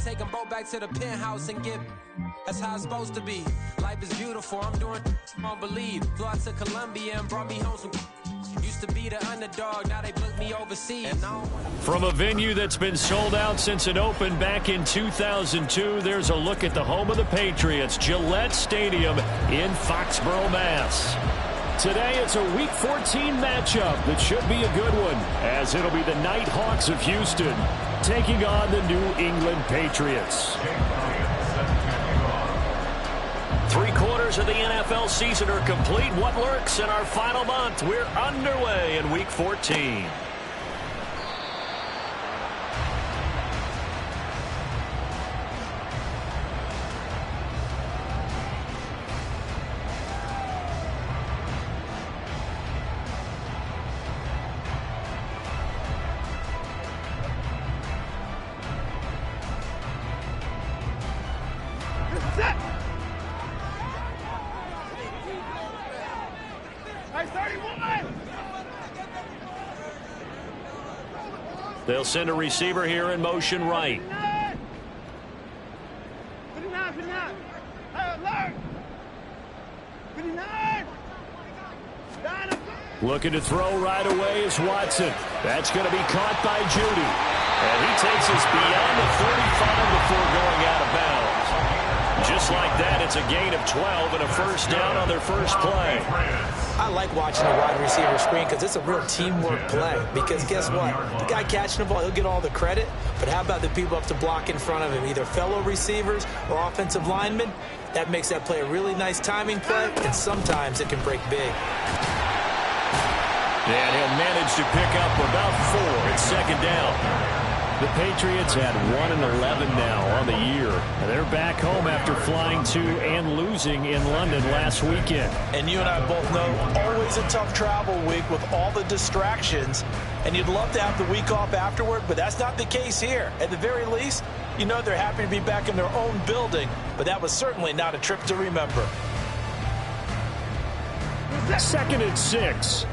take them both back to the penthouse and get. That's how it's supposed to be. Life is beautiful, I'm doing you won't believe. Flew out to Colombia and brought me home some. Used to be the underdog, now they book me overseas. From a venue that's been sold out since it opened back in 2002, there's a look at the home of the Patriots, Gillette Stadium in Foxborough, Mass. Today it's a Week 14 matchup that should be a good one, as it'll be the Nighthawks of Houston taking on the New England Patriots. 3/4 of the NFL season are complete. What lurks in our final month? We're underway in Week 14. They'll send a receiver here in motion right. Looking to throw right away is Watson. That's going to be caught by Judy. And he takes us beyond the 35 before going out of bounds. Just like that, it's a gain of 12 and a first down on their first play. I like watching a wide receiver screen because it's a real teamwork play. Because guess what? The guy catching the ball, he'll get all the credit. But how about the people up to block in front of him, either fellow receivers or offensive linemen? That makes that play a really nice timing play, and sometimes it can break big. And he'll manage to pick up about 4 at second down. The Patriots had 1-11 now on the year. And they're back home after flying to and losing in London last weekend. And you and I both know, always a tough travel week with all the distractions. And you'd love to have the week off afterward, but that's not the case here. At the very least, you know they're happy to be back in their own building. But that was certainly not a trip to remember. 2nd and 6.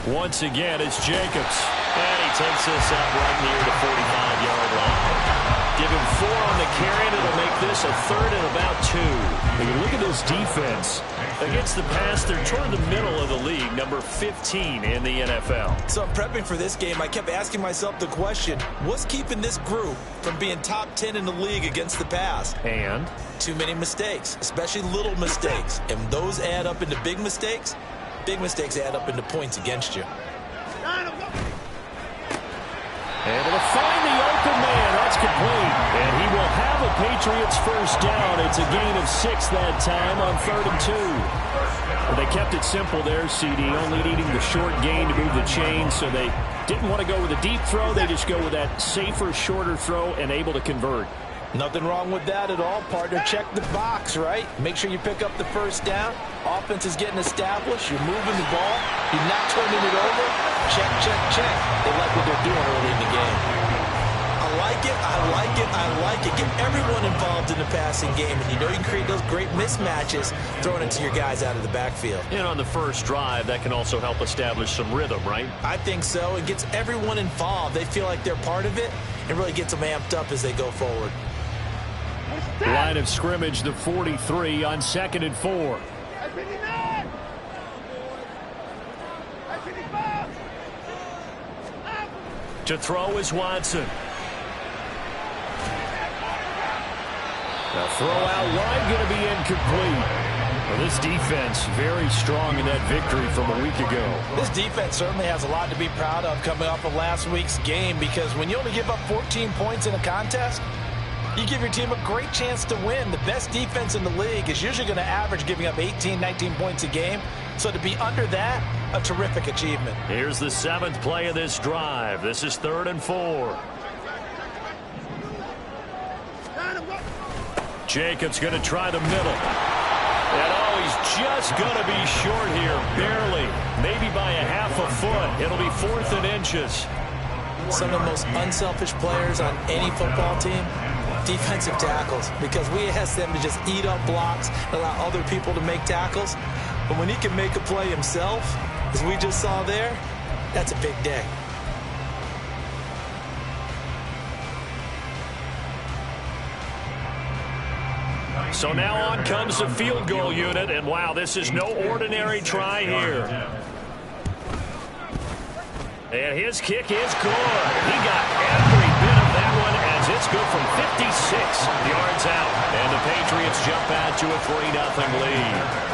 Once again, it's Jacobs. And he takes this up right near the 45-yard line. Give him 4 on the carry, and it'll make this a 3rd and about 2. When you look at this defense, against the pass, they're toward the middle of the league, number 15 in the NFL. So I'm prepping for this game. I kept asking myself the question, what's keeping this group from being top 10 in the league against the pass? And? Too many mistakes, especially little mistakes. And those add up into big mistakes. Big mistakes add up into points against you. Able to find the open man. That's complete. And he will have a Patriots first down. It's a gain of 6 that time on 3rd and 2. Well, they kept it simple there, CD, only needing the short gain to move the chain, so they didn't want to go with a deep throw. They just go with that safer, shorter throw and able to convert. Nothing wrong with that at all, partner. Check the box, right? Make sure you pick up the first down. Offense is getting established. You're moving the ball. You're not turning it over. Check, check, check. They like what they're doing early in the game. I like it, I like it, I like it. Get everyone involved in the passing game, and you know you can create those great mismatches throwing it to your guys out of the backfield. And on the first drive, that can also help establish some rhythm, right? I think so. It gets everyone involved. They feel like they're part of it and really gets them amped up as they go forward. Line of scrimmage, the 43 on 2nd and 4. To throw is Watson. The throw out wide going to be incomplete. Well, this defense very strong in that victory from a week ago. This defense certainly has a lot to be proud of coming off of last week's game, because when you only give up 14 points in a contest, you give your team a great chance to win. The best defense in the league is usually going to average giving up 18, 19 points a game. So to be under that, a terrific achievement. Here's the 7th play of this drive. This is 3rd and 4. Jacobs going to try the middle. And oh, he's just going to be short here, barely. Maybe by a half a foot. It'll be 4th and inches. Some of the most unselfish players on any football team, defensive tackles, because we ask them to just eat up blocks and allow other people to make tackles. But when he can make a play himself, as we just saw there, That's a big day. So now on comes the field goal unit, and wow, this is no ordinary try here. And his kick is good. He got every bit of that one as it's good from 56 yards out. And the Patriots jump out to a 3-0 lead.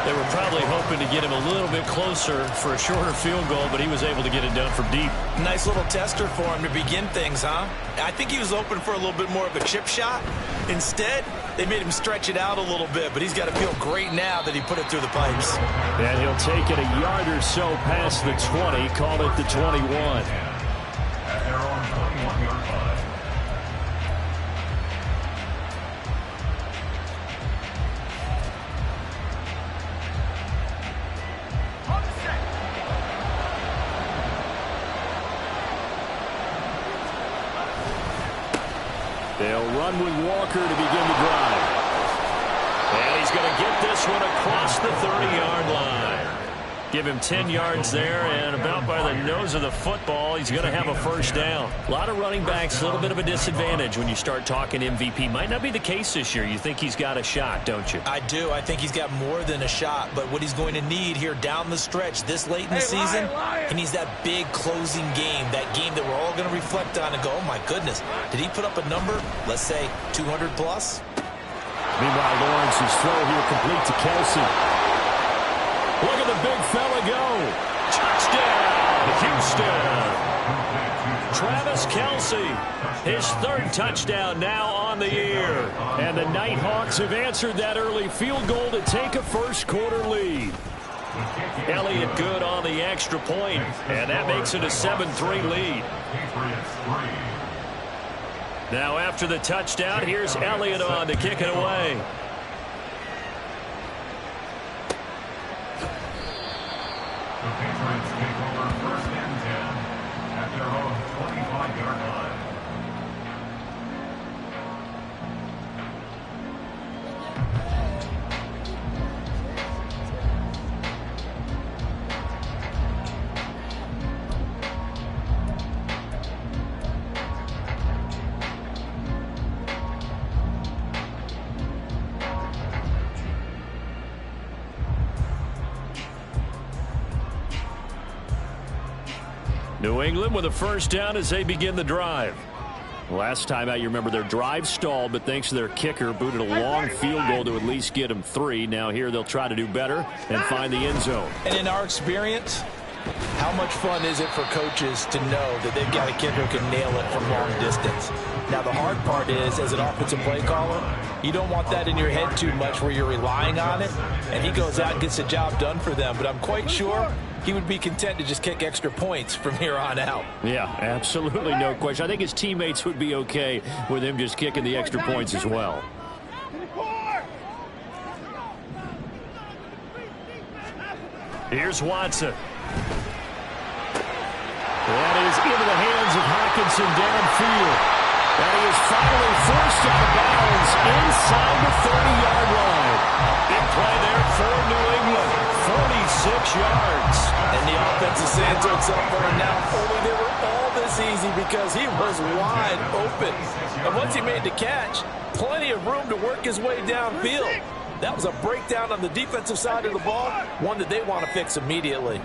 They were probably hoping to get him a little bit closer for a shorter field goal, but he was able to get it done from deep. Nice little tester for him to begin things, huh? I think he was open for a little bit more of a chip shot. Instead, they made him stretch it out a little bit, but he's got to feel great now that he put it through the pipes. And he'll take it a yard or so past the 20, call it the 21. They'll run with Walker to begin the drive. And he's going to get this one across the 30-yard line. Give him 10 yards there, and about by the nose of the football, he's going to have a first down. A lot of running backs, a little bit of a disadvantage when you start talking MVP. Might not be the case this year. You think he's got a shot, don't you? I do. I think he's got more than a shot, but what he's going to need here down the stretch this late in the season, he needs that big closing game, that game that we're all going to reflect on and go, oh, my goodness, did he put up a number, let's say 200 plus? Meanwhile, Lawrence's throw here complete to Kelsey. Look at the big fella go. Touchdown, Houston. Travis Kelsey, his third touchdown now on the year. And the Nighthawks have answered that early field goal to take a first-quarter lead. Elliott good on the extra point, and that makes it a 7-3 lead. Now after the touchdown, here's Elliott on to kick it away. The Patriots take over first and 10 at their own 25-yard line. New England with a first down as they begin the drive. Last time out, you remember their drive stalled, but thanks to their kicker, booted a long field goal to at least get them 3. Now here they'll try to do better and find the end zone. And in our experience, how much fun is it for coaches to know that they've got a kicker who can nail it from long distance? Now, the hard part is, as an offensive play caller, you don't want that in your head too much where you're relying on it, and he goes out and gets the job done for them. But I'm quite sure he would be content to just kick extra points from here on out. Yeah, absolutely no question. I think his teammates would be okay with him just kicking the extra points as well. Here's Watson. That is into the hands of Hockenson downfield. And he is finally forced out of bounds inside the 30-yard line. Big play there for New England. 46 yards. And the offense is saying to itself, now, only they were all this easy because he was wide open. And once he made the catch, plenty of room to work his way downfield. That was a breakdown on the defensive side of the ball, one that they want to fix immediately.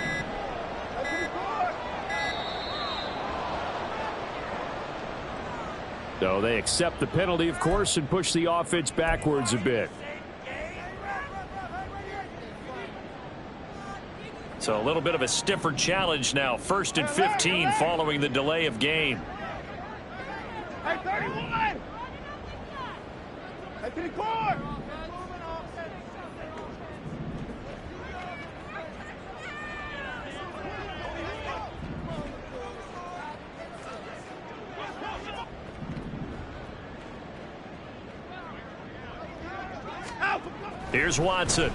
So they accept the penalty, of course, and push the offense backwards a bit. So a little bit of a stiffer challenge now. 1st and 15 following the delay of game. Hey, 31! Hey, to the court! Here's Watson.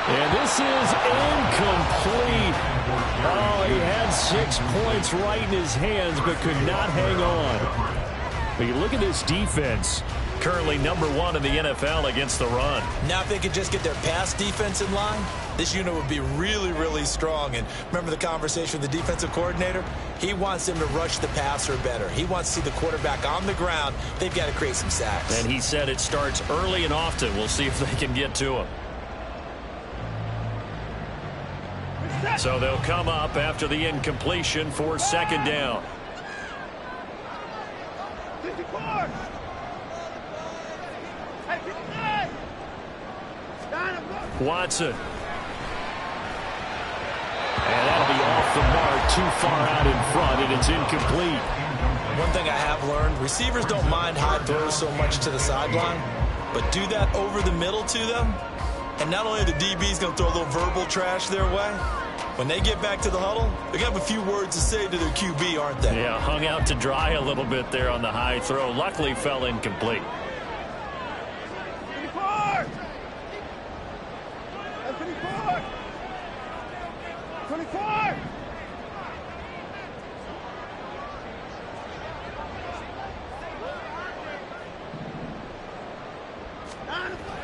And this is incomplete. Oh, he had 6 points right in his hands, but could not hang on. But you look at this defense. Currently #1 in the NFL against the run. Now if they could just get their pass defense in line, this unit would be really, really strong. And remember the conversation with the defensive coordinator? He wants them to rush the passer better. He wants to see the quarterback on the ground. They've got to create some sacks. And he said it starts early and often. We'll see if they can get to him. So they'll come up after the incompletion for second down. 54. Hey, 59. Watson. And that'll be off the mark, too far out in front, and it's incomplete. One thing I have learned, receivers don't mind high throws so much to the sideline, but do that over the middle to them, and not only are the DBs going to throw a little verbal trash their way, when they get back to the huddle, they're going to have a few words to say to their QB, aren't they? Yeah, hung out to dry a little bit there on the high throw. Luckily fell incomplete. 24. 24. 24.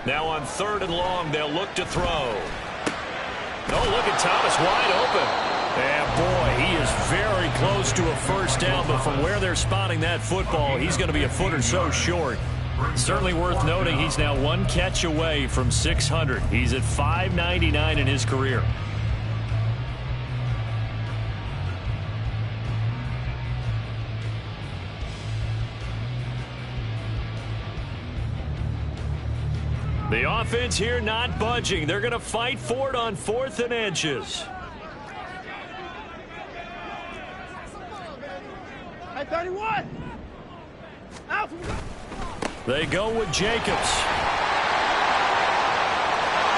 Now on 3rd and long, they'll look to throw. Oh, look at Thomas wide open. And boy, he is very close to a first down, but from where they're spotting that football, he's going to be a foot or so short. Certainly worth noting he's now 1 catch away from 600. He's at 599 in his career. The offense here not budging. They're going to fight for it on 4th and inches. Hey, 31. Out. They go with Jacobs.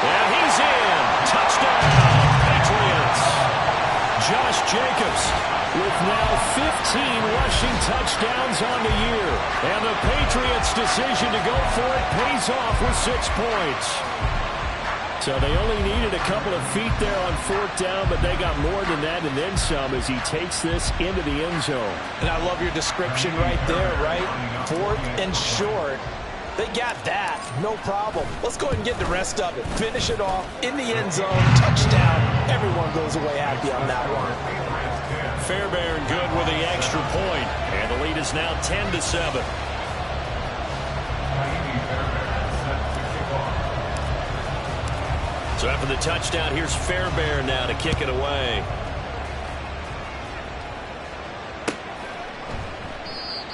And he's in. Touchdown, Patriots. Josh Jacobs with now 15 rushing touchdowns on the year. And the Patriots' decision to go for it pays off with 6 points. So they only needed a couple of feet there on 4th down, but they got more than that and then some as he takes this into the end zone. And I love your description right there, right? 4th and short. They got that. No problem. Let's go ahead and get the rest of it. Finish it off in the end zone. Touchdown. Everyone goes away happy on that one. Fairbairn good with the extra point. And the lead is now 10-7. So after the touchdown, here's Fairbairn now to kick it away.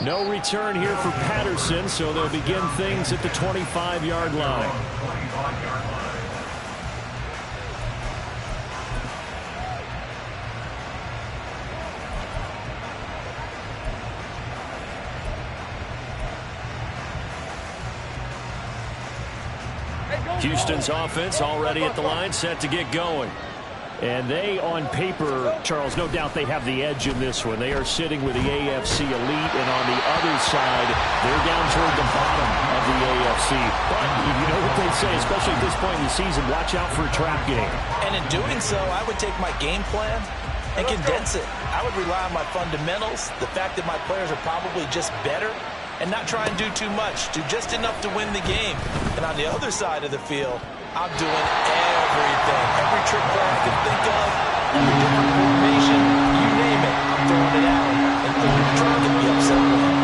No return here for Patterson, so they'll begin things at the 25-yard line. Houston's offense already at the line, set to get going. And they, on paper, Charles, no doubt they have the edge in this one. They are sitting with the AFC elite, and on the other side, they're down toward the bottom of the AFC. But you know what they say, especially at this point in the season, watch out for a trap game. And in doing so, I would take my game plan and condense it. I would rely on my fundamentals, the fact that my players are probably just better, and not try and do too much, do just enough to win the game. And on the other side of the field, I'm doing everything. Every trick play I can think of, every different formation, you name it, I'm throwing it at them. And they're trying to get me upset with it.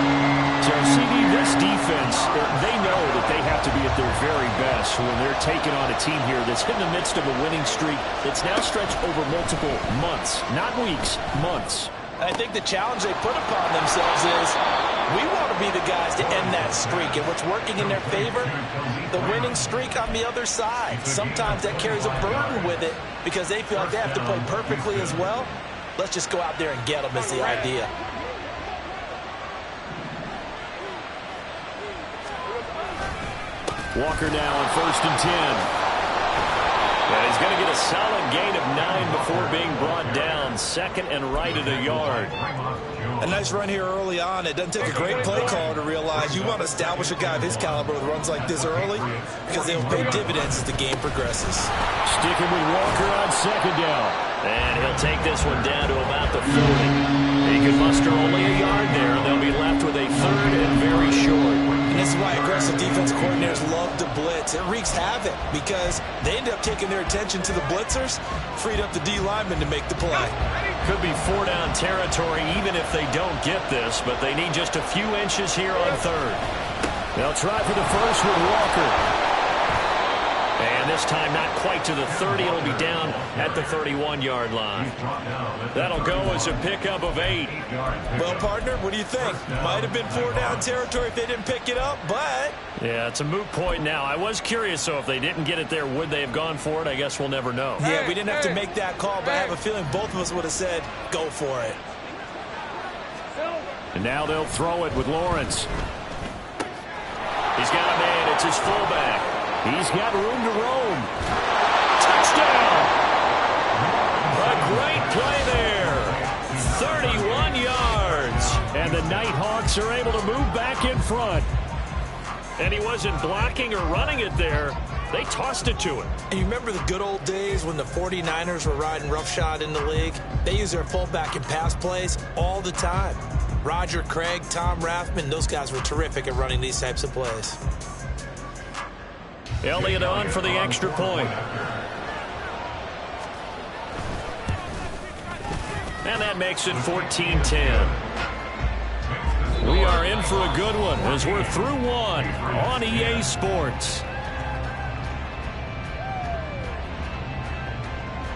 So, CD, this defense, they know that they have to be at their very best when they're taking on a team here that's in the midst of a winning streak that's now stretched over multiple months, not weeks, months. And I think the challenge they put upon themselves is we want to be the guys to end that streak. And what's working in their favor? The winning streak on the other side. Sometimes that carries a burden with it because they feel like they have to play perfectly as well. Let's just go out there and get them is the idea. Walker now on 1st and 10. And he's going to get a solid gain of 9 before being brought down. 2nd and right at a yard. A nice run here early on. It doesn't take a great play caller to realize you want to establish a guy of his caliber with runs like this early because they'll pay dividends as the game progresses. Sticking with Walker on 2nd down. And he'll take this one down to about the 40. He can muster only a yard there, and they'll be left with a third and very short. And this is why aggressive defense coordinators love to blitz. It wreaks havoc because they end up taking their attention to the blitzers, freed up the D lineman to make the play. Could be 4-down territory even if they don't get this, but they need just a few inches here on third. They'll try for the first with Walker. And this time not quite to the 30. It'll be down at the 31-yard line. That'll go as a pickup of 8. Well, partner, what do you think? Might have been 4-down territory if they didn't pick it up, but... Yeah, it's a moot point now. I was curious, so if they didn't get it there, would they have gone for it? I guess we'll never know. Yeah, we didn't have to make that call, but I have a feeling both of us would have said, go for it. And now they'll throw it with Lawrence. He's got a man. It's his fullback. He's got room to roam. Touchdown! A great play there. 31 yards. And the Nighthawks are able to move back in front. And he wasn't blocking or running it there. They tossed it to him. And you remember the good old days when the 49ers were riding roughshod in the league? They used their fullback in pass plays all the time. Roger Craig, Tom Rathman, those guys were terrific at running these types of plays. Elliott on for the extra point. And that makes it 14-10. We are in for a good one as we're through one on EA Sports.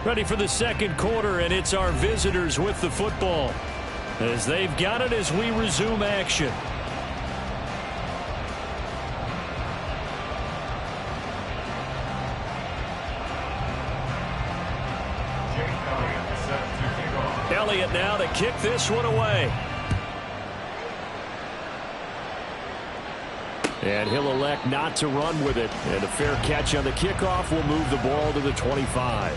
Ready for the second quarter, and it's our visitors with the football as they've got it as we resume action. Elliott now to kick this one away. And he'll elect not to run with it. And a fair catch on the kickoff will move the ball to the 25.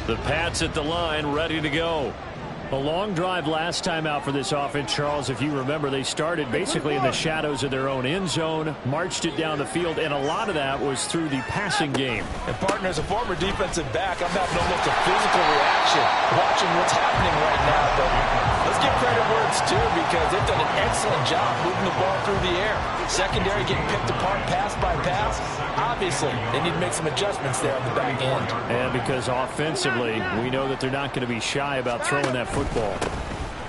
The Pats at the line, ready to go. A long drive last time out for this offense, Charles. If you remember, they started basically in the shadows of their own end zone, marched it down the field, and a lot of that was through the passing game. And, partner, as a former defensive back, I'm having almost a physical reaction watching what's happening right now. But let's give credit where it's due because they've done an excellent job moving the ball through the air. Secondary getting picked apart pass by pass. Obviously, they need to make some adjustments there on the back end. And because offensively, we know that they're not going to be shy about throwing that football.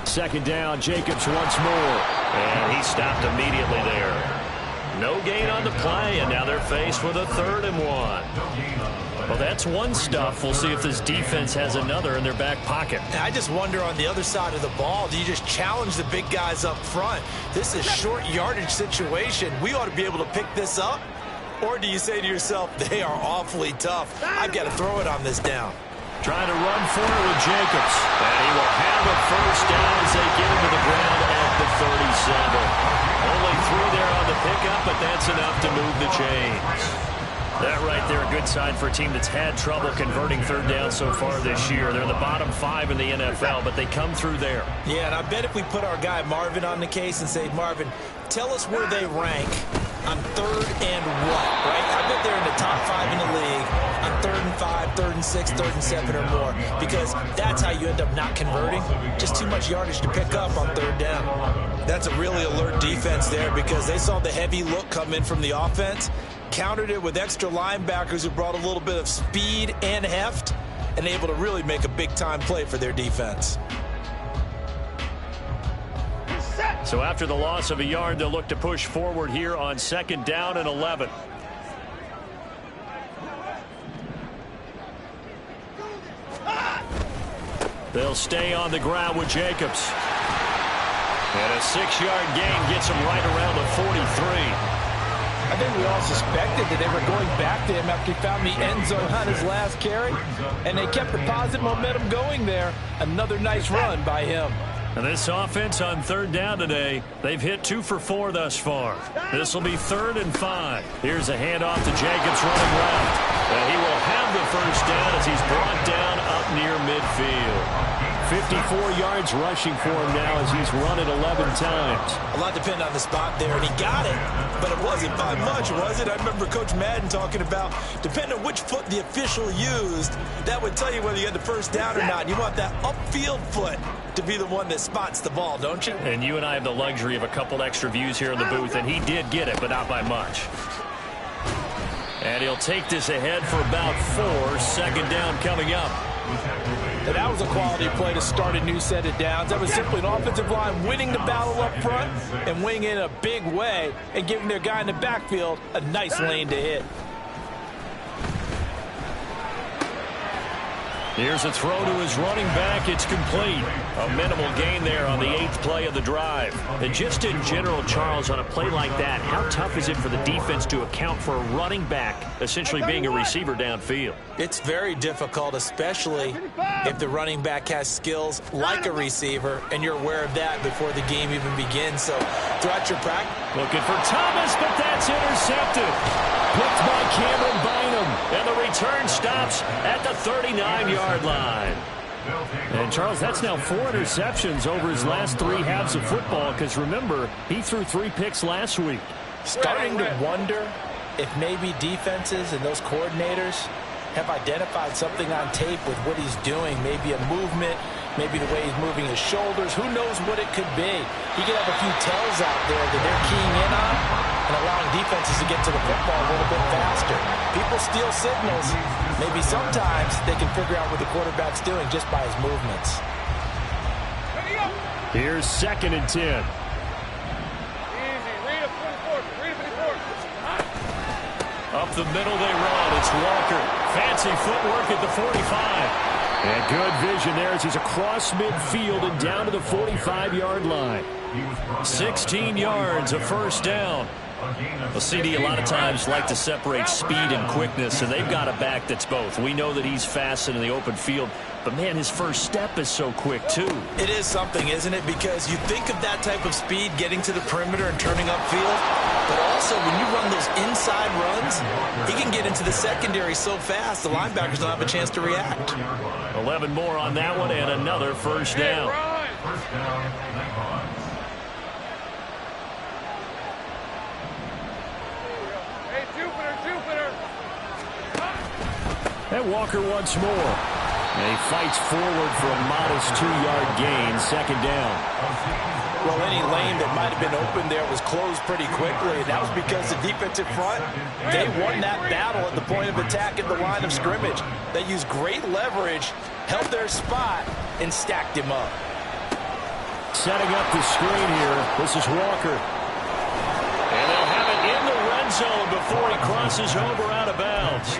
Second down, Jacobs once more. And he stopped immediately there. No gain on the play, and now they're faced with a 3rd and 1. Well, that's one stuff. We'll see if this defense has another in their back pocket. And I just wonder on the other side of the ball, do you just challenge the big guys up front? This is a short yardage situation. We ought to be able to pick this up. Or do you say to yourself, they are awfully tough. I've got to throw it on this down. Trying to run for it with Jacobs. And he will have a first down as they get him to the ground at the 37. Only 3 there on the pickup, but that's enough to move the chains. That right there, a good sign for a team that's had trouble converting third down so far this year. They're in the bottom 5 in the NFL, but they come through there. Yeah, and I bet if we put our guy Marvin on the case and say, Marvin, tell us where they rank on 3rd and what, right? I bet they're in the top 5 in the league on 3rd and 5, 3rd and 6, 3rd and 7 or more, because that's how you end up not converting. Just too much yardage to pick up on 3rd down. That's a really alert defense there because they saw the heavy look come in from the offense, countered it with extra linebackers who brought a little bit of speed and heft, and able to really make a big-time play for their defense. So after the loss of a yard, they'll look to push forward here on 2nd down and 11. They'll stay on the ground with Jacobs. And a 6-yard gain gets him right around the 43. I think we all suspected that they were going back to him after he found the end zone on his last carry, and they kept the positive momentum going there. Another nice run by him. And this offense on 3rd down today, they've hit 2 for 4 thus far. This will be 3rd and 5. Here's a handoff to Jacobs running left. first down as he's brought down up near midfield. 54 yards rushing for him now as he's run it 11 times. A lot depended on the spot there, and he got it, but it wasn't by much, was it? I remember Coach Madden talking about, depending on which foot the official used, that would tell you whether you had the first down or not. You want that upfield foot to be the one that spots the ball, don't you? And you and I have the luxury of a couple extra views here in the booth, and he did get it, but not by much. And he'll take this ahead for about 4. Second down coming up. And that was a quality play to start a new set of downs. That was simply an offensive line winning the battle up front and winning it in a big way and giving their guy in the backfield a nice lane to hit. Here's a throw to his running back. It's complete. A minimal gain there on the 8th play of the drive. And just in general, Charles, on a play like that, how tough is it for the defense to account for a running back essentially being a receiver downfield? It's very difficult, especially if the running back has skills like a receiver, and you're aware of that before the game even begins. So throughout your practice, looking for Thomas, but that's intercepted. Picked by Cameron Bynum, and the return stops at the 39-yard line. And, Charles, that's now 4 interceptions over his last 3 halves of football, because, remember, he threw 3 picks last week. Starting to wonder if maybe defenses and those coordinators have identified something on tape with what he's doing, maybe a movement, maybe the way he's moving his shoulders. Who knows what it could be? He could have a few tells out there that they're keying in on and allowing defenses to get to the football a little bit faster. People steal signals. Maybe sometimes they can figure out what the quarterback's doing just by his movements. Here's 2nd and 10. Easy. Read it 44. Read it 54. Up the middle they run. It's Walker. Fancy footwork at the 45. And good vision there as he's across midfield and down to the 45-yard line. 16 yards, a first down. Well, CD a lot of times like to separate speed and quickness, and they've got a back that's both. We know that he's fast in the open field, but, man, his first step is so quick, too. it is something, isn't it? Because you think of that type of speed getting to the perimeter and turning upfield, but also when you run those inside runs, he can get into the secondary so fast the linebackers don't have a chance to react. 11 more on that one and another first down. First down, Legon. Hey, Jupiter. And Walker once more. And he fights forward for a modest 2-yard gain, second down. Well, any lane that might have been open there was closed pretty quickly, and that was because the defensive front, they won that battle at the point of attack at the line of scrimmage. They used great leverage, held their spot, and stacked him up. Setting up the screen here. This is Walker. And they'll have it in the red zone before he crosses over out of bounds.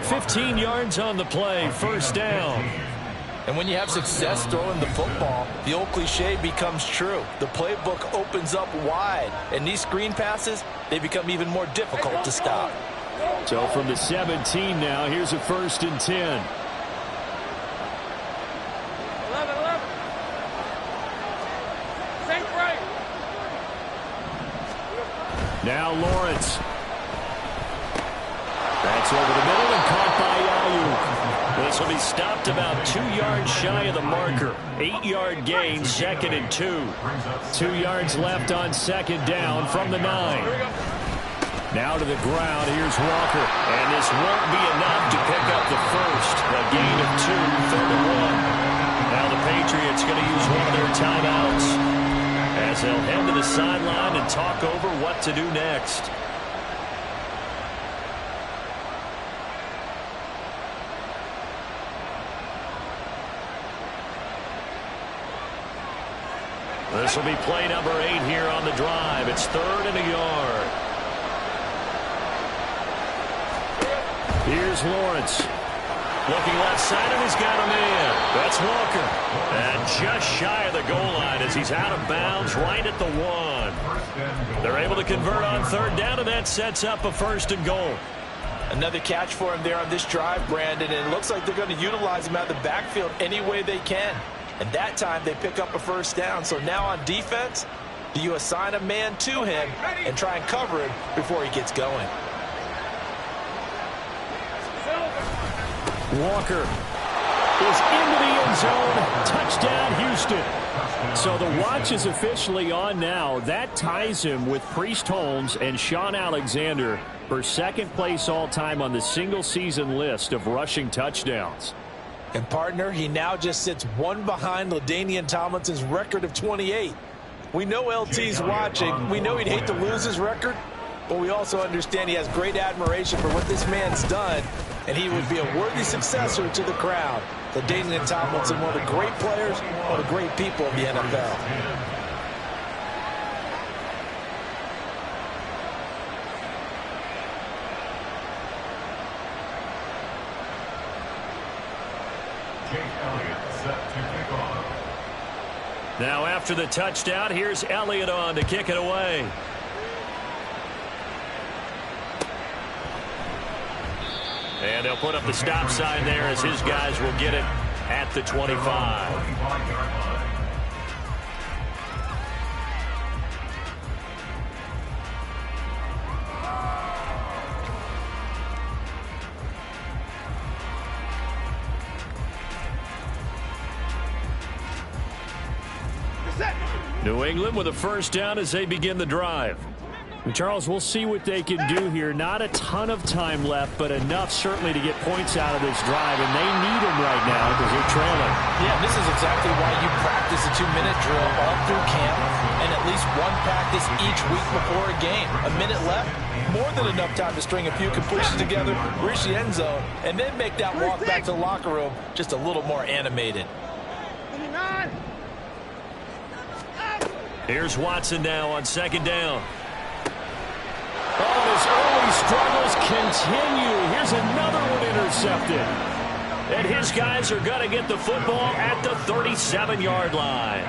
15 yards on the play, first down. And when you have success throwing the football, the old cliche becomes true. The playbook opens up wide, and these screen passes, they become even more difficult to stop. So from the 17 now, here's a 1st and 10. 11. Same right. Now Lawrence. That's over the middle and caught by Ayuk. This will be stopped about 2 yards shy of the marker. 8-yard gain, 2nd and 2. 2 yards left on second down from the 9. Now to the ground. Here's Walker. And this won't be enough to pick up the first. A gain of 2, 3rd and 1. Now the Patriots going to use one of their timeouts as they'll head to the sideline and talk over what to do next. This will be play number 8 here on the drive. It's 3rd and a yard. Here's Lawrence. Looking left side, and he's got a man. That's Walker. And just shy of the goal line as he's out of bounds right at the 1. They're able to convert on 3rd down, and that sets up a 1st and goal. Another catch for him there on this drive, Brandon, and it looks like they're going to utilize him out of the backfield any way they can. And that time they pick up a 1st down. So now on defense, do you assign a man to him and try and cover him before he gets going? Walker is into the end zone. Touchdown, Houston. So the watch is officially on now. That ties him with Priest Holmes and Sean Alexander for second place all-time on the single-season list of rushing touchdowns. And, partner, he now just sits one behind LaDainian Tomlinson's record of 28. We know LT's watching. We know he'd hate to lose his record, but we also understand he has great admiration for what this man's done, and he would be a worthy successor to the crown. LaDainian Tomlinson, one of the great players, one of the great people in the NFL. Now after the touchdown, here's Elliott on to kick it away. And they'll put up the stop sign there as his guys will get it at the 25. New England with a first down as they begin the drive. And Charles, we'll see what they can do here. Not a ton of time left, but enough certainly to get points out of this drive, and they need them right now because they're trailing. Yeah, this is exactly why you practice a 2-minute drill all through camp and at least one practice each week before a game. A minute left, more than enough time to string a few completions together, reach the end zone, and then make that walk back to the locker room just a little more animated. Here's Watson now on second down. Oh, his early struggles continue. Here's another one intercepted. And his guys are going to get the football at the 37-yard line.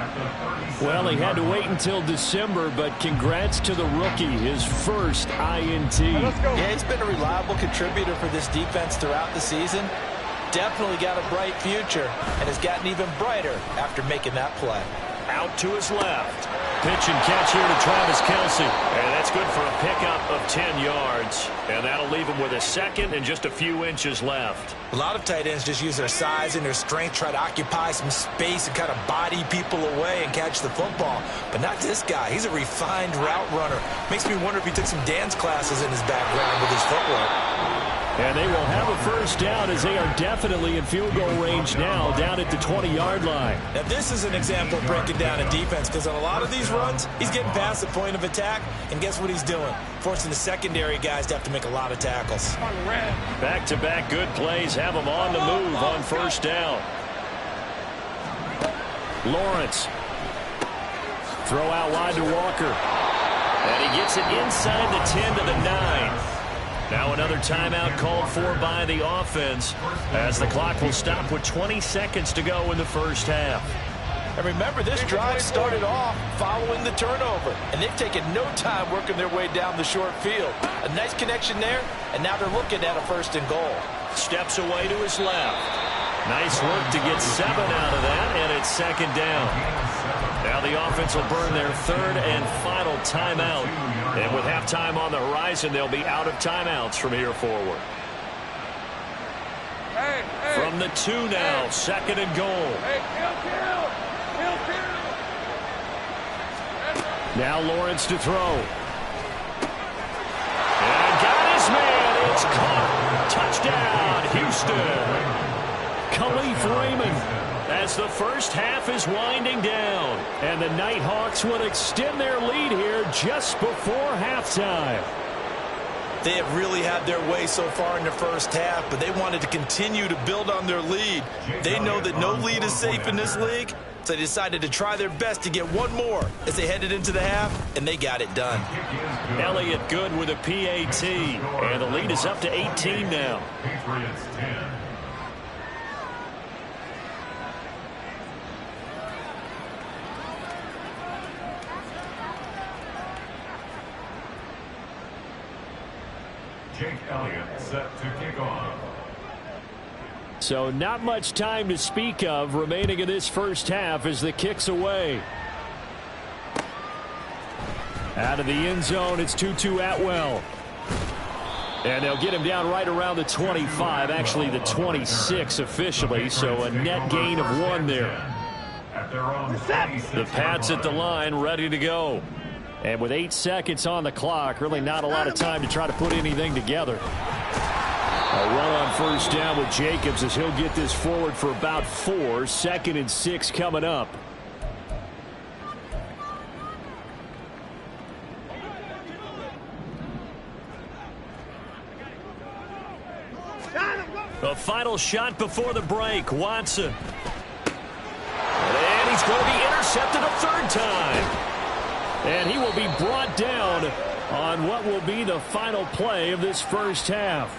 Well, he had to wait until December, but congrats to the rookie, his first INT. Yeah, he's been a reliable contributor for this defense throughout the season. Definitely got a bright future, and has gotten even brighter after making that play. Out to his left. Pitch and catch here to Travis Kelce. And that's good for a pickup of 10 yards. And that'll leave him with a second and just a few inches left. A lot of tight ends just use their size and their strength, try to occupy some space and kind of body people away and catch the football. But not this guy. He's a refined route runner. Makes me wonder if he took some dance classes in his background with his footwork. And they will have a first down as they are definitely in field goal range now, down at the 20-yard line. Now, this is an example of breaking down a defense, because on a lot of these runs, he's getting past the point of attack, and guess what he's doing? Forcing the secondary guys to have to make a lot of tackles. Back-to-back good plays have them on the move on first down. Lawrence. Throw out wide to Walker. And he gets it inside the 10 to the 9. Now another timeout called for by the offense as the clock will stop with 20 seconds to go in the first half. And remember, this drive started off following the turnover, and they've taken no time working their way down the short field. A nice connection there, and now they're looking at a first and goal. Steps away to his left. Nice work to get 7 out of that, and it's second down. Now the offense will burn their third and final timeout. And with halftime on the horizon, they'll be out of timeouts from here forward. From the 2 now, second and goal. Now Lawrence to throw. And got his man. It's caught. Touchdown, Houston. Khalif Raymond. As the first half is winding down. And the Nighthawks would extend their lead here just before halftime. They have really had their way so far in the first half, but they wanted to continue to build on their lead. They know that no lead is safe in this league, so they decided to try their best to get one more as they headed into the half, and they got it done. Elliott good with a PAT, and the lead is up to 18 now. Patriots 10. Jake Elliott set to kick off. So not much time to speak of remaining in this first half as the kick's away. Out of the end zone, it's Tutu Atwell. And they'll get him down right around the 25, actually the 26 officially, so a net gain of 1 there. The Pats at the line, ready to go. And with 8 seconds on the clock, really not a lot of time to try to put anything together. A run on first down with Jacobs as he'll get this forward for about 4. 2nd and 6 coming up. A final shot before the break. Watson. And he's going to be intercepted a 3rd time. And he will be brought down on what will be the final play of this first half.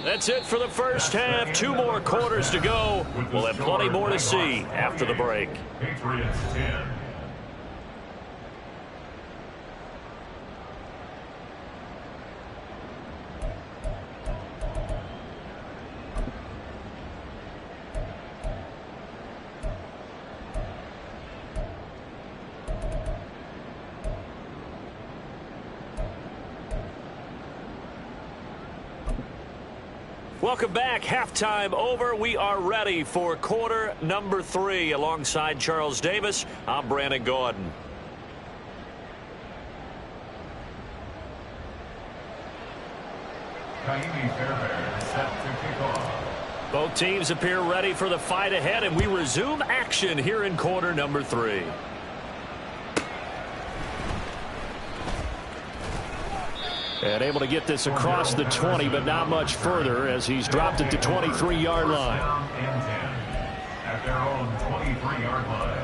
That's it for the first half. 2 more quarters to go. We'll have plenty more to see after the break. Patriots 10. Welcome back. Halftime over. We are ready for quarter number 3. Alongside Charles Davis, I'm Brandon Gordon. Set to kick off. Both teams appear ready for the fight ahead, and we resume action here in quarter number 3. And able to get this across the 20, but not much further as he's dropped at the 23-yard line. At their own 23-yard line.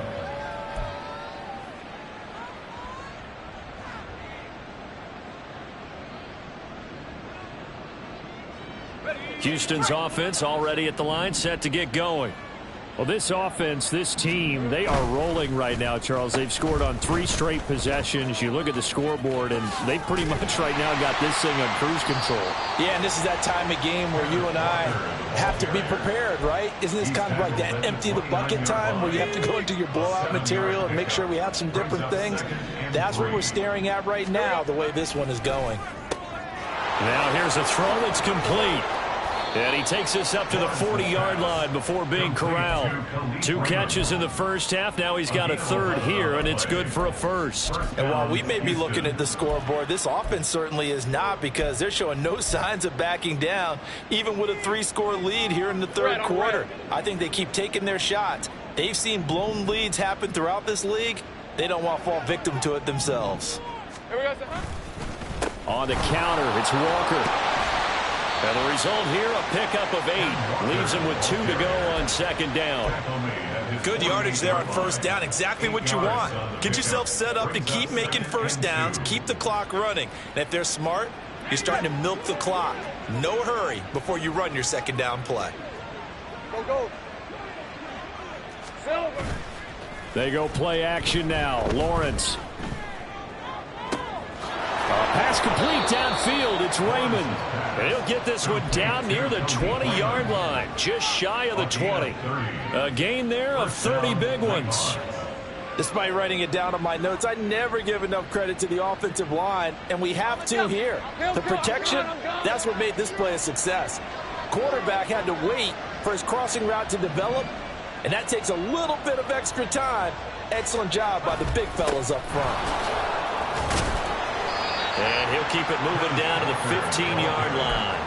Houston's offense already at the line, set to get going. Well, this offense, this team, they are rolling right now, Charles. They've scored on 3 straight possessions. You look at the scoreboard, and they pretty much right now got this thing on cruise control. Yeah, and this is that time of game where you and I have to be prepared, right? Isn't this kind of like that empty the bucket time where you have to go into your blowout material and make sure we have some different things? That's what we're staring at right now, the way this one is going. Now here's a throw that's complete. And he takes us up to the 40-yard line before being corralled. 2 catches in the first half. Now he's got a 3rd here, and it's good for a 1st. And while we may be looking at the scoreboard, this offense certainly is not, because they're showing no signs of backing down, even with a 3-score lead here in the 3rd quarter. I think they keep taking their shots. They've seen blown leads happen throughout this league. They don't want to fall victim to it themselves. On the counter, it's Walker. And the result here, a pickup of 8. Leaves him with 2 to go on 2nd down. Good yardage there on 1st down. Exactly what you want. Get yourself set up to keep making 1st downs, keep the clock running. And if they're smart, you're starting to milk the clock. No hurry before you run your 2nd down play. Go. Silver. They go play action now. Lawrence. Pass complete downfield. It's Raymond. And he'll get this one down near the 20-yard line, just shy of the 20. A gain there of 30 big ones. Despite writing it down on my notes, I never give enough credit to the offensive line, and we have to here. The protection, that's what made this play a success. Quarterback had to wait for his crossing route to develop, and that takes a little bit of extra time. Excellent job by the big fellas up front. And he'll keep it moving down to the 15-yard line.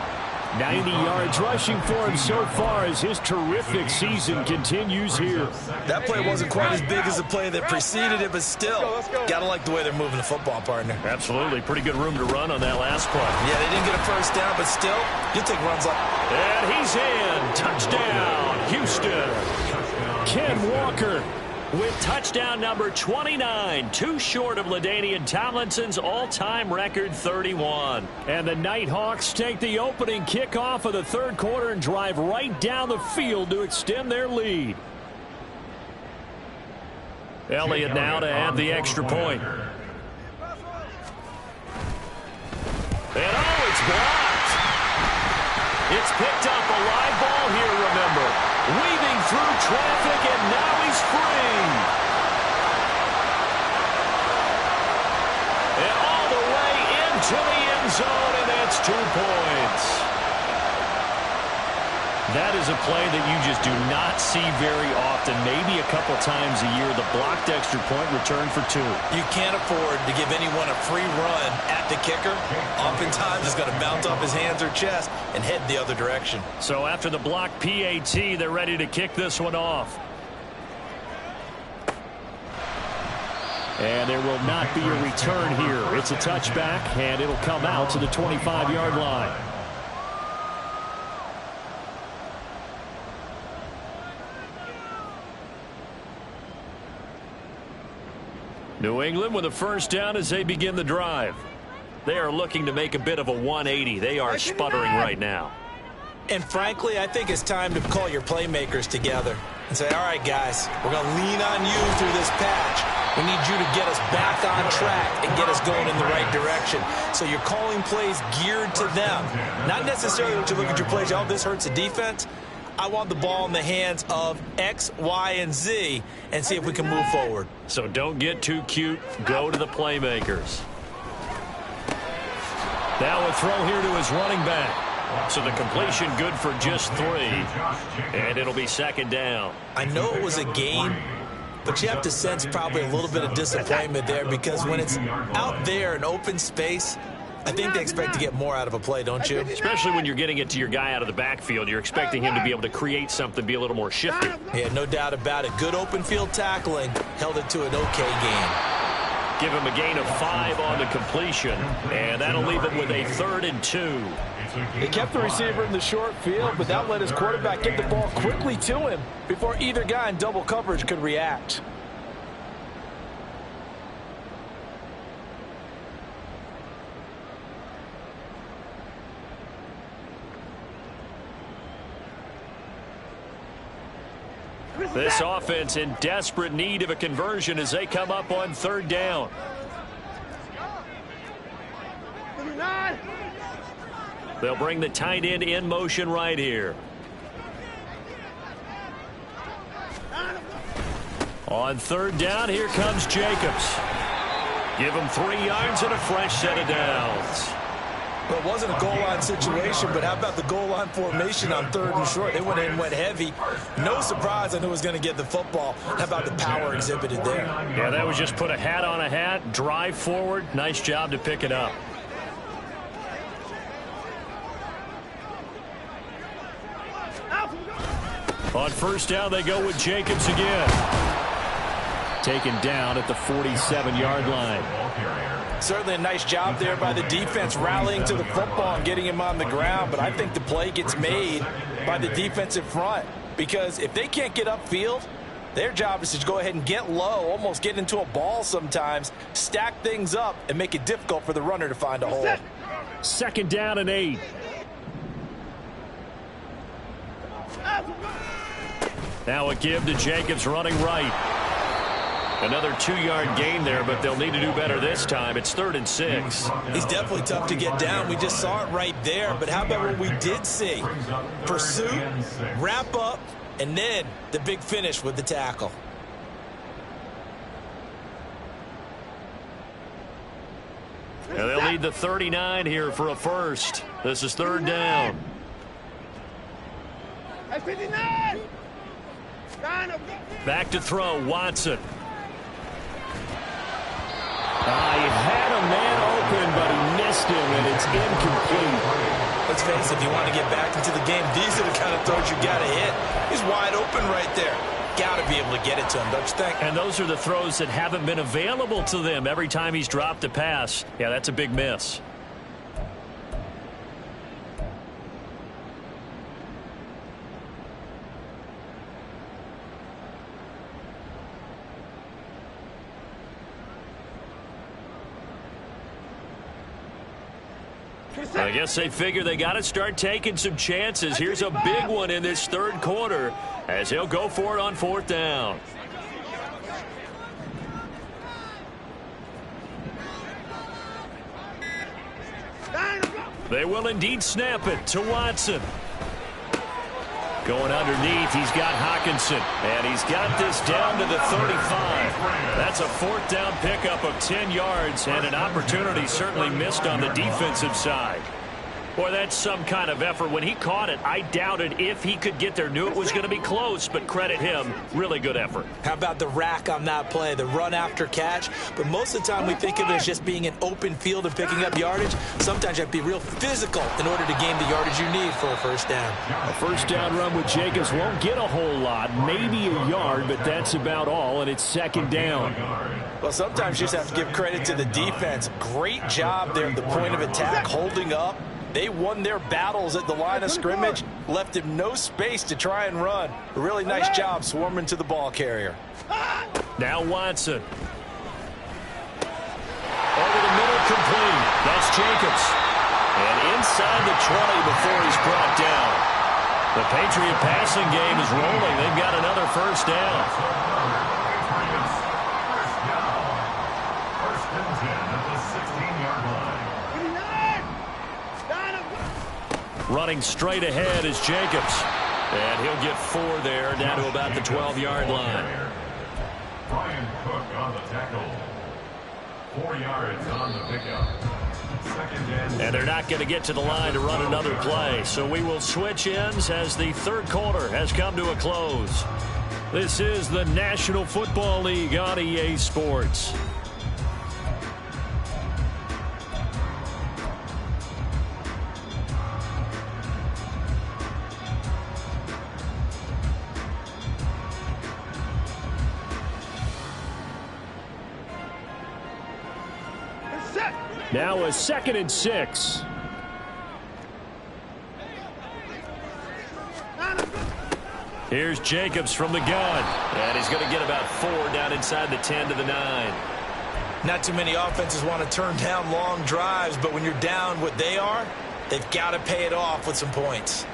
90 yards rushing for him so far as his terrific season continues here. That play wasn't quite as big as the play that preceded it, but still, got to like the way they're moving the football, partner. Absolutely. Pretty good room to run on that last play. Yeah, they didn't get a 1st down, but still, you take runs like... And he's in. Touchdown, Houston. Ken Walker with touchdown number 29, 2 short of LaDainian Tomlinson's all-time record 31. And the Nighthawks take the opening kickoff of the 3rd quarter and drive right down the field to extend their lead. Elliott now to add the extra point. And it's blocked. It's picked up, a live ball here, remember. Weaving through traffic, and now he's free. And all the way to the end zone, and that's 2 points. That is a play that you just do not see very often. Maybe a couple times a year, the blocked extra point return for 2. You can't afford to give anyone a free run at the kicker. Oftentimes, he's going to bounce off his hands or chest and head the other direction. So after the blocked PAT, they're ready to kick this one off. And there will not be a return here. It's a touchback, and it'll come out to the 25-yard line. New England with a first down as they begin the drive. They are looking to make a bit of a 180. They are sputtering right now. And frankly, I think it's time to call your playmakers together and say, all right, guys, we're going to lean on you through this patch. We need you to get us back on track and get us going in the right direction. So you're calling plays geared to them. Not necessarily when you look at your plays, oh, this hurts the defense. I want the ball in the hands of X, Y, and Z and see if we can move forward. So don't get too cute. Go to the playmakers. Now a throw here to his running back. So the completion good for just 3. And it'll be second down. I know it was a gain, but you have to sense probably a little bit of disappointment there because when it's out there in open space, I think they expect to get more out of a play, don't you? Especially when you're getting it to your guy out of the backfield. You're expecting him to be able to create something, be a little more shifty. Yeah, no doubt about it. Good open field tackling. Held it to an okay gain. Give him a gain of 5 on the completion, and that'll leave him with a 3rd and 2. He kept the receiver in the short field, but that let his quarterback get the ball quickly to him before either guy in double coverage could react. This offense in desperate need of a conversion as they come up on 3rd down. They'll bring the tight end in motion right here. On 3rd down, here comes Jacobs. Give him 3 yards and a fresh set of downs. Well, it wasn't a goal line situation, but how about the goal line formation on 3rd and short? They went in and went heavy. No surprise on who was going to get the football. How about the power exhibited there? Yeah, that was just put a hat on a hat, drive forward. Nice job to pick it up. On 1st down, they go with Jacobs again. Taken down at the 47-yard line. Certainly a nice job there by the defense rallying to the football and getting him on the ground, but I think the play gets made by the defensive front because if they can't get upfield, their job is to go ahead and get low, almost get into a ball sometimes, stack things up, and make it difficult for the runner to find a hole. 2nd down and 8. Now a give to Jacobs running right. Another 2-yard gain there, but they'll need to do better this time. It's 3rd and 6. He's definitely tough to get down. We just saw it right there. But how about what we did see? Pursuit, wrap up, and then the big finish with the tackle. And they'll need the 39 here for a first. This is 3rd down. Back to throw, Watson. He had a man open, but he missed him, and it's incomplete. Let's face it, if you want to get back into the game, these are the kind of throws you got to hit. He's wide open right there. Got to be able to get it to him, don't you think? And those are the throws that haven't been available to them every time he's dropped a pass. Yeah, that's a big miss. I guess they figure they got to start taking some chances. Here's a big one in this 3rd quarter as he'll go for it on 4th down. They will indeed snap it to Watson. Going underneath, he's got Hawkinson. And he's got this down to the 35. That's a fourth down pickup of 10 yards and an opportunity certainly missed on the defensive side. Boy, that's some kind of effort. When he caught it, I doubted if he could get there. Knew it was going to be close, but credit him. Really good effort. How about the rack on that play, the run after catch? But most of the time we think of it as just being an open field and picking up yardage. Sometimes you have to be real physical in order to gain the yardage you need for a first down. A first down run with Jacobs won't get a whole lot, maybe a yard, but that's about all, and it's second down. Well, sometimes you just have to give credit to the defense. Great job there at the point of attack, holding up. They won their battles at the line of scrimmage, left him no space to try and run. A really nice job swarming to the ball carrier. Now Watson. Over the middle, complete. That's Jacobs. And inside the 20 before he's brought down. The Patriot passing game is rolling. They've got another first down. First and 10 at the 16-yard line. Running straight ahead is Jacobs. And he'll get 4 there, down to about the 12-yard line. Brian Cook on the tackle. 4 yards on the pickup. And they're not going to get to the line to run another play. So we will switch ends as the third quarter has come to a close. This is the National Football League on EA Sports. Now a 2nd and 6. Here's Jacobs from the gun. And he's going to get about 4 down inside the 10 to the 9. Not too many offenses want to turn down long drives, but when you're down what they are, they've got to pay it off with some points.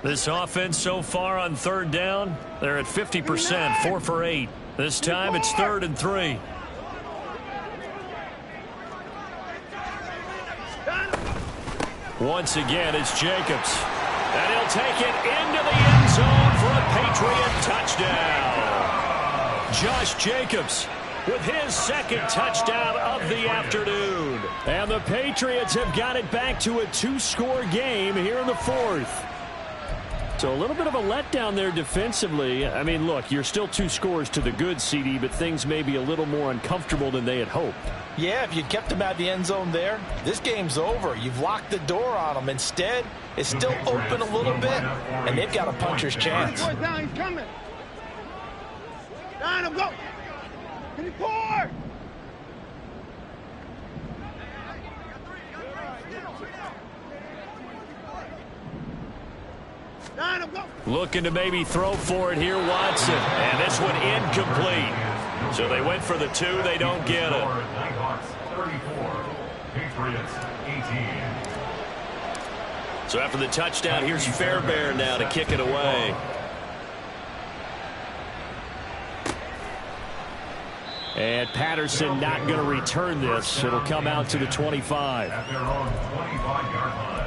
This offense so far on third down, they're at 50%, 4 for 8. This time it's 3rd and 3. Once again, it's Jacobs. And he'll take it into the end zone for a Patriot touchdown. Josh Jacobs with his 2nd touchdown of the afternoon. And the Patriots have got it back to a 2-score game here in the 4th. So a little bit of a letdown there defensively. I mean, look, you're still 2 scores to the good, CD, but things may be a little more uncomfortable than they had hoped. Yeah, if you kept them out of the end zone there, this game's over. You've locked the door on them. Instead, it's still open a little bit, and they've got a puncher's chance. Down, he's coming. Down him, go. Can you pour? Looking to maybe throw for it here, Watson. And this one incomplete. So they went for the 2. They don't get it. Nighthawks 34, Patriots 18. So after the touchdown, here's Fairbairn now to kick it away. And Patterson not going to return this. It'll come out to the 25. At their own 25-yard line.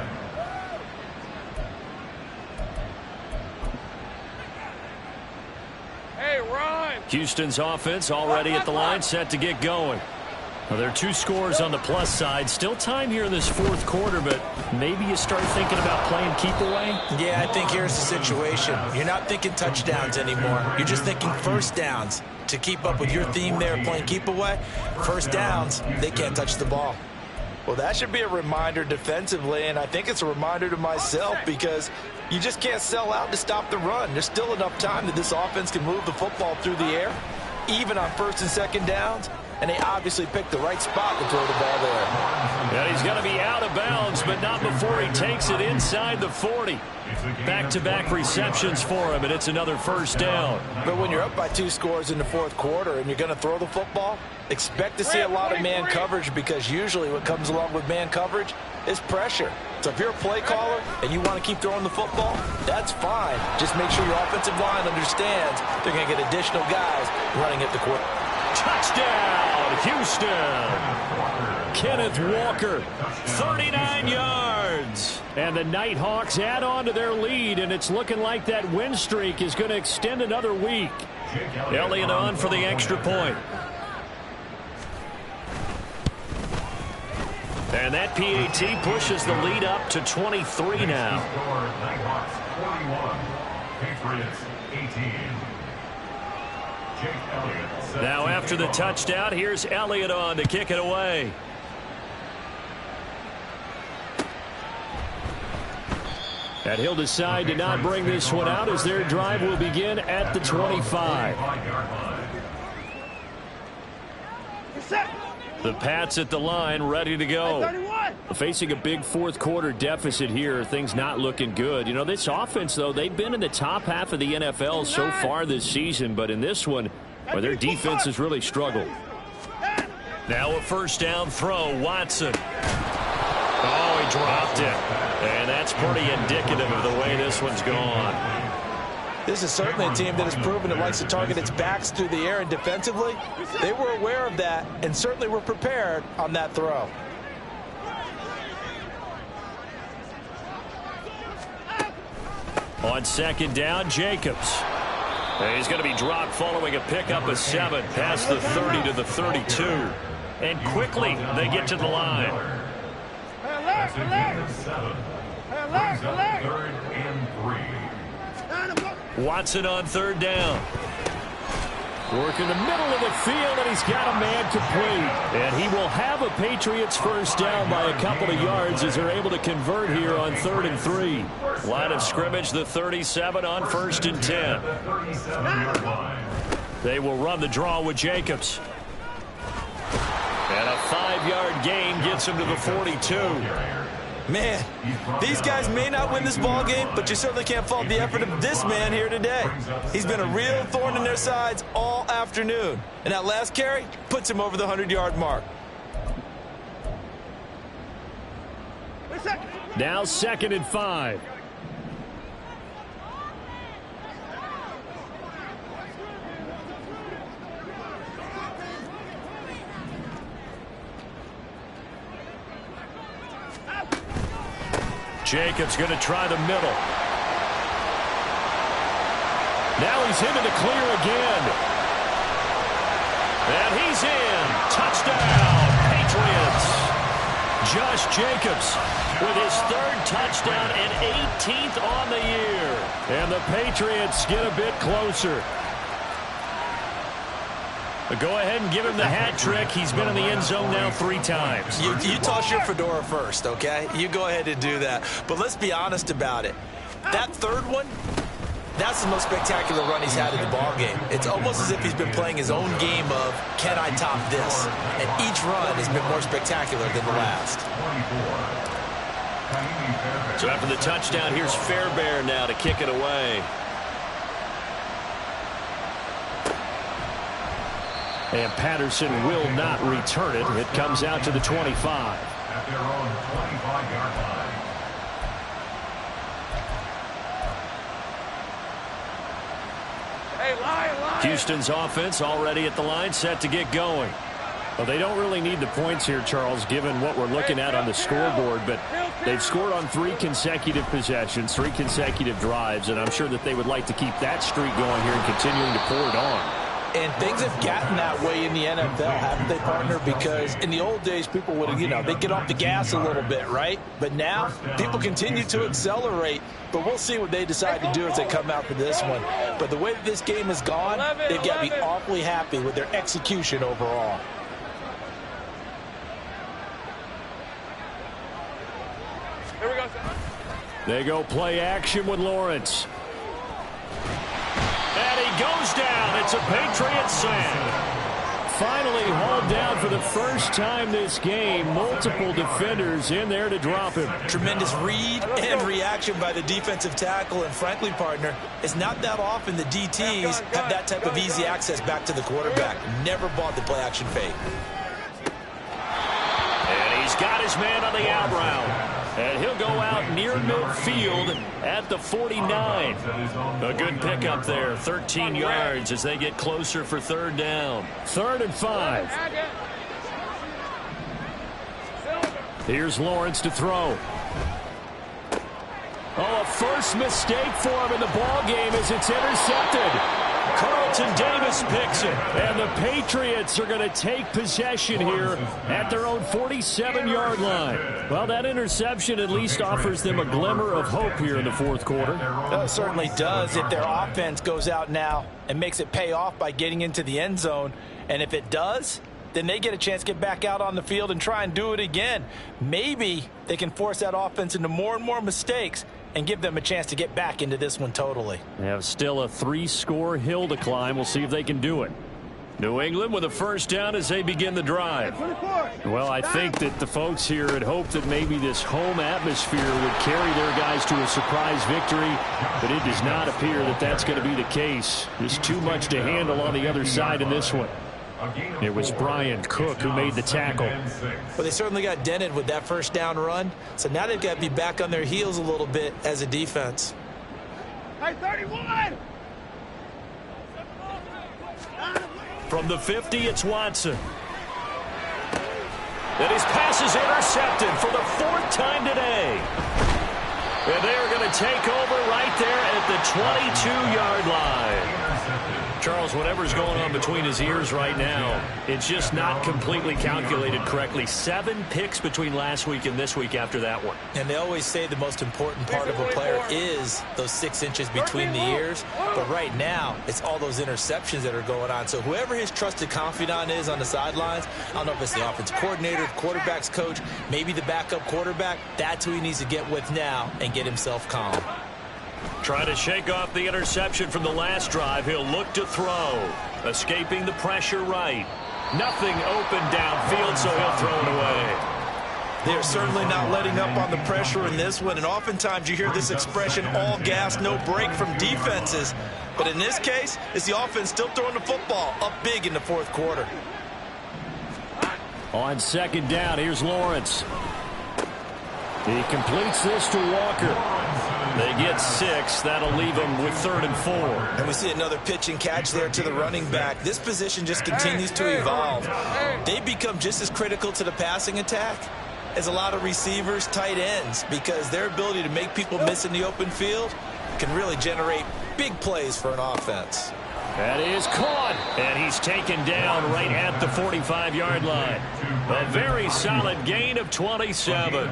Houston's offense already at the line, set to get going. Now, there are 2 scores on the plus side. Still time here in this 4th quarter, but maybe you start thinking about playing keep away? Yeah, I think here's the situation. You're not thinking touchdowns anymore. You're just thinking first downs. To keep up with your theme there, playing keep away, first downs, they can't touch the ball. Well, that should be a reminder defensively, and I think it's a reminder to myself because you just can't sell out to stop the run. There's still enough time that this offense can move the football through the air, even on 1st and 2nd downs. and they obviously picked the right spot to throw the ball there. And he's going to be out of bounds, but not before he takes it inside the 40. Back-to-back receptions for him, and it's another first down. But when you're up by 2 scores in the fourth quarter and you're going to throw the football, expect to see a lot of man coverage, because usually what comes along with man coverage is pressure. So if you're a play caller and you want to keep throwing the football, that's fine. Just make sure your offensive line understands they're going to get additional guys running at the quarter. Touchdown, Houston. Kenneth Walker, 39 yards. And the Nighthawks add on to their lead, and it's looking like that win streak is going to extend another week. Elliott on for the extra point. And that PAT pushes the lead up to 23 now. Nighthawks 41, Patriots 18. Now after the touchdown, here's Elliott on to kick it away. And he'll decide to not bring this one out as their drive will begin at the 25. The Pats at the line, ready to go. Facing a big fourth quarter deficit here, things not looking good. You know, this offense, though, they've been in the top half of the NFL so far this season, but in this one, well, their defense has really struggled. Now a first down throw, Watson. Oh, he dropped it. And that's pretty indicative of the way this one's gone. This is certainly a team that has proven it likes to target its backs through the air, and defensively, they were aware of that and certainly were prepared on that throw. On second down, Jacobs. And he's going to be dropped following a pickup of 7 past the 30 to the 32. And quickly, they get to the line. That's a gain of 7. Brings up 3rd and 3. Watson on third down. Working the middle of the field, and he's got a man complete. And he will have a Patriots first down by a couple of yards as they're able to convert here on 3rd and 3. Line of scrimmage, the 37 on 1st and 10. They will run the draw with Jacobs. And a 5-yard gain gets him to the 42. Man, these guys may not win this ball game, but you certainly can't fault the effort of this man here today. He's been a real thorn in their sides all afternoon. And that last carry puts him over the 100-yard mark. Now 2nd and 5. Jacobs going to try the middle. Now he's into the clear again. And he's in. Touchdown, Patriots. Josh Jacobs with his 3rd touchdown and 18th on the year. And the Patriots get a bit closer. But go ahead and give him the hat trick. He's been in the end zone now 3 times. You toss your fedora first, okay? You go ahead and do that. But let's be honest about it. That 3rd one, that's the most spectacular run he's had in the ball game. It's almost as if he's been playing his own game of, can I top this? And each run has been more spectacular than the last. So after the touchdown, here's Fairbairn now to kick it away. And Patterson will not return it. It comes out to the 25. At their own 25-yard line. Hey, Lion. Houston's offense already at the line, set to get going. Well, they don't really need the points here, Charles, given what we're looking at on the scoreboard, but they've scored on 3 consecutive possessions, 3 consecutive drives, and I'm sure that they would like to keep that streak going here and continuing to pour it on. And things have gotten that way in the NFL, haven't they, partner? Because in the old days, people would have, they'd get off the gas a little bit, right? But now, people continue to accelerate. But we'll see what they decide to do as they come out for this one. But the way that this game has gone, they've got to be awfully happy with their execution overall. Here we go. They go play action with Lawrence. And he goes down. It's a Patriot sack. finally hauled down for the first time this game. Multiple defenders in there to drop him. Tremendous read and reaction by the defensive tackle. And frankly, partner, it's not that often the DTs have that type of easy access back to the quarterback. Never bought the play-action fake. And he's got his man on the out route. And he'll go out near midfield at the 49. A good pickup there, 13 yards as they get closer for third down. 3rd and 5. Here's Lawrence to throw. Oh, a first mistake for him in the ball game as it's intercepted. Carlton Davis picks it, and the Patriots are going to take possession here at their own 47-yard line. Well, that interception at least offers them a glimmer of hope here in the fourth quarter. It certainly does if their offense goes out now and makes it pay off by getting into the end zone. And if it does, then they get a chance to get back out on the field and try and do it again. Maybe they can force that offense into more and more mistakes and give them a chance to get back into this one totally. They have still a 3-score hill to climb. We'll see if they can do it. New England with a first down as they begin the drive. Well, I think that the folks here had hoped that maybe this home atmosphere would carry their guys to a surprise victory, but it does not appear that that's going to be the case. There's too much to handle on the other side in this one. It was Brian Cook who made the tackle. Well, they certainly got dented with that first down run, so now they've got to be back on their heels a little bit as a defense. Hey, 31! From the 50, it's Watson. And his pass is intercepted for the 4th time today. And they are going to take over right there at the 22-yard line. Charles, whatever's going on between his ears right now, it's just not completely calculated correctly. 7 picks between last week and this week after that one. And they always say the most important part of a player is those 6 inches between the ears. But right now, it's all those interceptions that are going on. So whoever his trusted confidant is on the sidelines, I don't know if it's the offensive coordinator, the quarterback's coach, maybe the backup quarterback, that's who he needs to get with now and get himself calm. Trying to shake off the interception from the last drive. He'll look to throw. Escaping the pressure right. Nothing open downfield, so he'll throw it away. They're certainly not letting up on the pressure in this one, and oftentimes you hear this expression, all gas, no break from defenses. But in this case, it's the offense still throwing the football up big in the fourth quarter. On 2nd down, here's Lawrence. He completes this to Walker. They get 6. That'll leave them with 3rd and 4. And we see another pitch and catch there to the running back. This position just continues to evolve. They become just as critical to the passing attack as a lot of receivers, tight ends, because their ability to make people miss in the open field can really generate big plays for an offense. That is caught, and he's taken down right at the 45-yard line. A very solid gain of 27.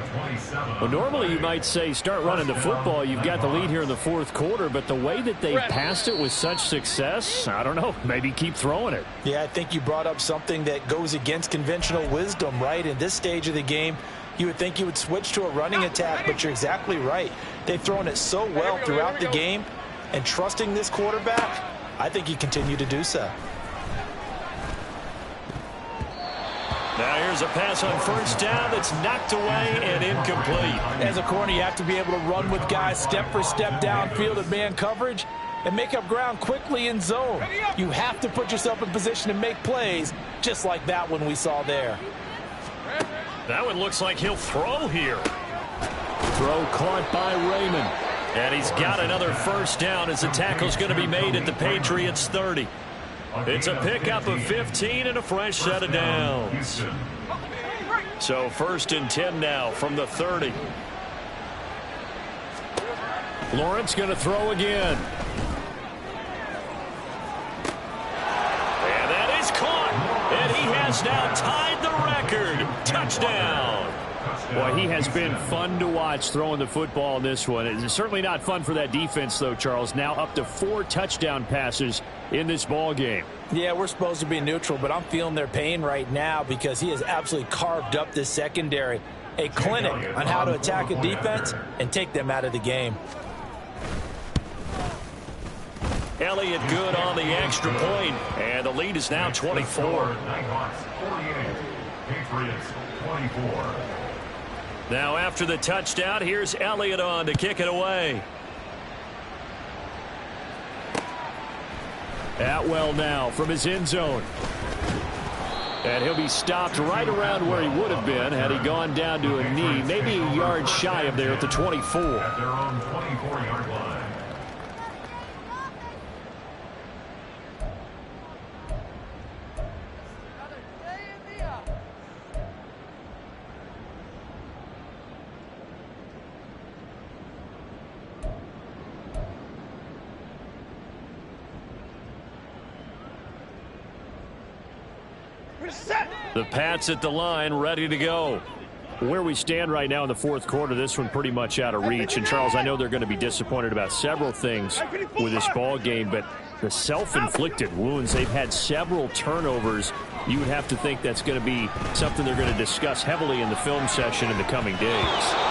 Well, normally you might say start running the football. You've got the lead here in the fourth quarter, but the way that they passed it with such success, I don't know, maybe keep throwing it. Yeah, I think you brought up something that goes against conventional wisdom, right? In this stage of the game, you would think you would switch to a running attack, but you're exactly right. They've thrown it so well throughout the game, and trusting this quarterback, I think you continue to do so. Now here's a pass on 1st down that's knocked away and incomplete. As a corner, you have to be able to run with guys step for step downfield in man coverage and make up ground quickly in zone. You have to put yourself in position to make plays just like that one we saw there. That one looks like he'll throw here. Throw caught by Raymond. And he's got another 1st down as the tackle's going to be made at the Patriots 30. It's a pickup of 15 and a fresh set of downs. So 1st and 10 now from the 30. Lawrence going to throw again. And that is caught. And he has now tied the record. Touchdown. Boy, he has been fun to watch throwing the football in this one. It's certainly not fun for that defense, though, Charles. Now up to 4 touchdown passes in this ball game. Yeah, we're supposed to be neutral, but I'm feeling their pain right now because he has absolutely carved up this secondary. A clinic on how to attack a defense and take them out of the game. And Elliott good on the extra point, and the lead is now 24. Nighthawks 48, Patriots 24. Now after the touchdown, here's Elliott on to kick it away. Atwell now from his end zone. And he'll be stopped right around where he would have been had he gone down to a knee, maybe a yard shy of there at the 24. At their own 24-yard line. The Pats at the line, ready to go. Where we stand right now in the fourth quarter, this one pretty much out of reach. And, Charles, I know they're going to be disappointed about several things with this ball game, but the self-inflicted wounds, they've had several turnovers. You would have to think that's going to be something they're going to discuss heavily in the film session in the coming days.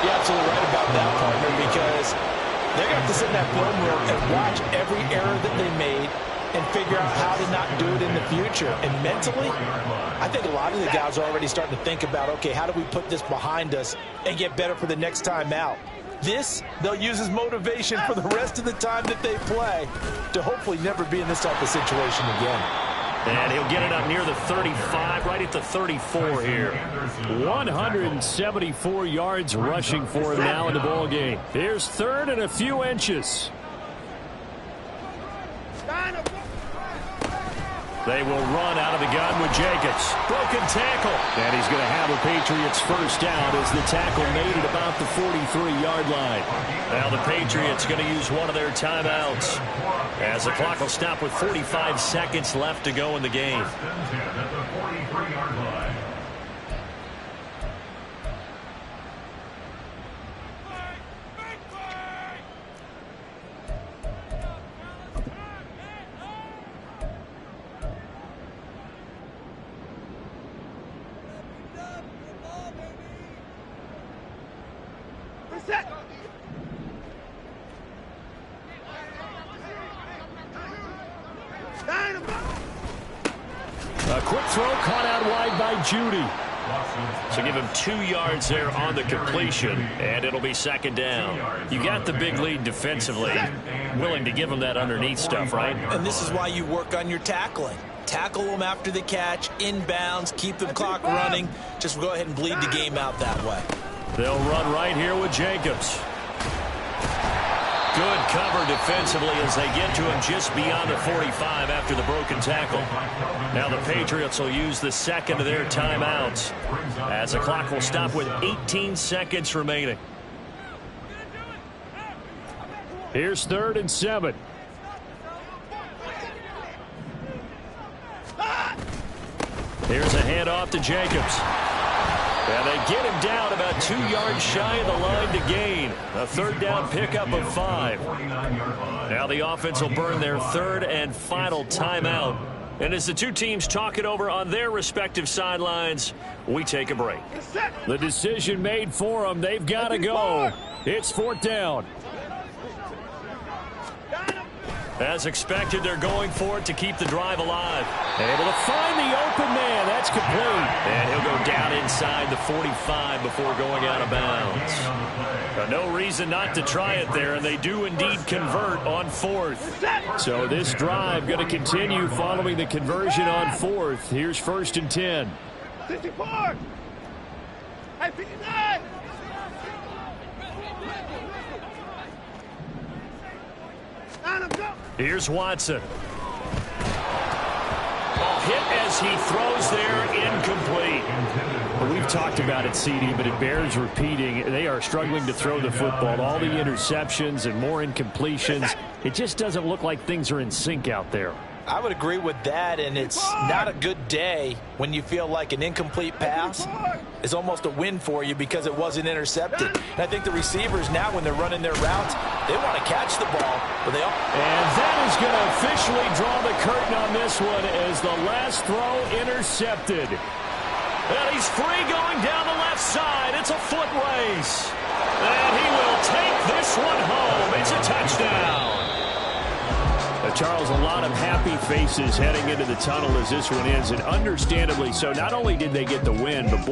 You're absolutely right about that, partner, because they're going to have to sit in that film room and watch every error that they made and figure out how to not do it in the future. And mentally, I think a lot of the guys are already starting to think about, okay, how do we put this behind us and get better for the next time out? This, they'll use as motivation for the rest of the time that they play to hopefully never be in this type of situation again. And he'll get it up near the 35, right at the 34 here. 174 yards rushing for him now in the ball game. Here's third and a few inches. They will run out of the gun with Jacobs. Broken tackle. And he's going to have a Patriots first down as the tackle made at about the 43-yard line. Now the Patriots going to use one of their timeouts as the clock will stop with 45 seconds left to go in the game. At the 43-yard line. A quick throw caught out wide by Judy. So give him 2 yards there on the completion, and it'll be second down. You got the big lead defensively. Willing to give him that underneath stuff, right? And this is why you work on your tackling. Tackle them after the catch, inbounds, keep the clock running. Just go ahead and bleed the game out that way. They'll run right here with Jacobs. Good cover defensively as they get to him just beyond the 45 after the broken tackle. Now the Patriots will use the second of their timeouts as the clock will stop with 18 seconds remaining. Here's 3rd and 7. Here's a handoff to Jacobs. And they get him down about 2 yards shy of the line to gain. A third down pickup of 5. Now the offense will burn their third and final timeout. And as the two teams talk it over on their respective sidelines, we take a break. The decision made for them. They've got to go. It's 4th down. As expected, they're going for it to keep the drive alive. Able to find the open man. That's complete. And he'll go down inside the 45 before going out of bounds. No reason not to try it there, and they do indeed convert on 4th. So this drive going to continue following the conversion on 4th. Here's 1st and 10. 64! Hey, 59! Here's Watson. Hit as he throws there, incomplete. We've talked about it, CD, but it bears repeating. They are struggling to throw the football. All the interceptions and more incompletions. It just doesn't look like things are in sync out there. I would agree with that, and it's not a good day when you feel like an incomplete pass is almost a win for you because it wasn't intercepted. And I think the receivers now, when they're running their routes, they want to catch the ball. But and that is going to officially draw the curtain on this one as the last throw intercepted. And he's free going down the left side. It's a foot race. And he will take this one home. It's a touchdown. Charles, a lot of happy faces heading into the tunnel as this one ends, and understandably so. Not only did they get the win, but boy,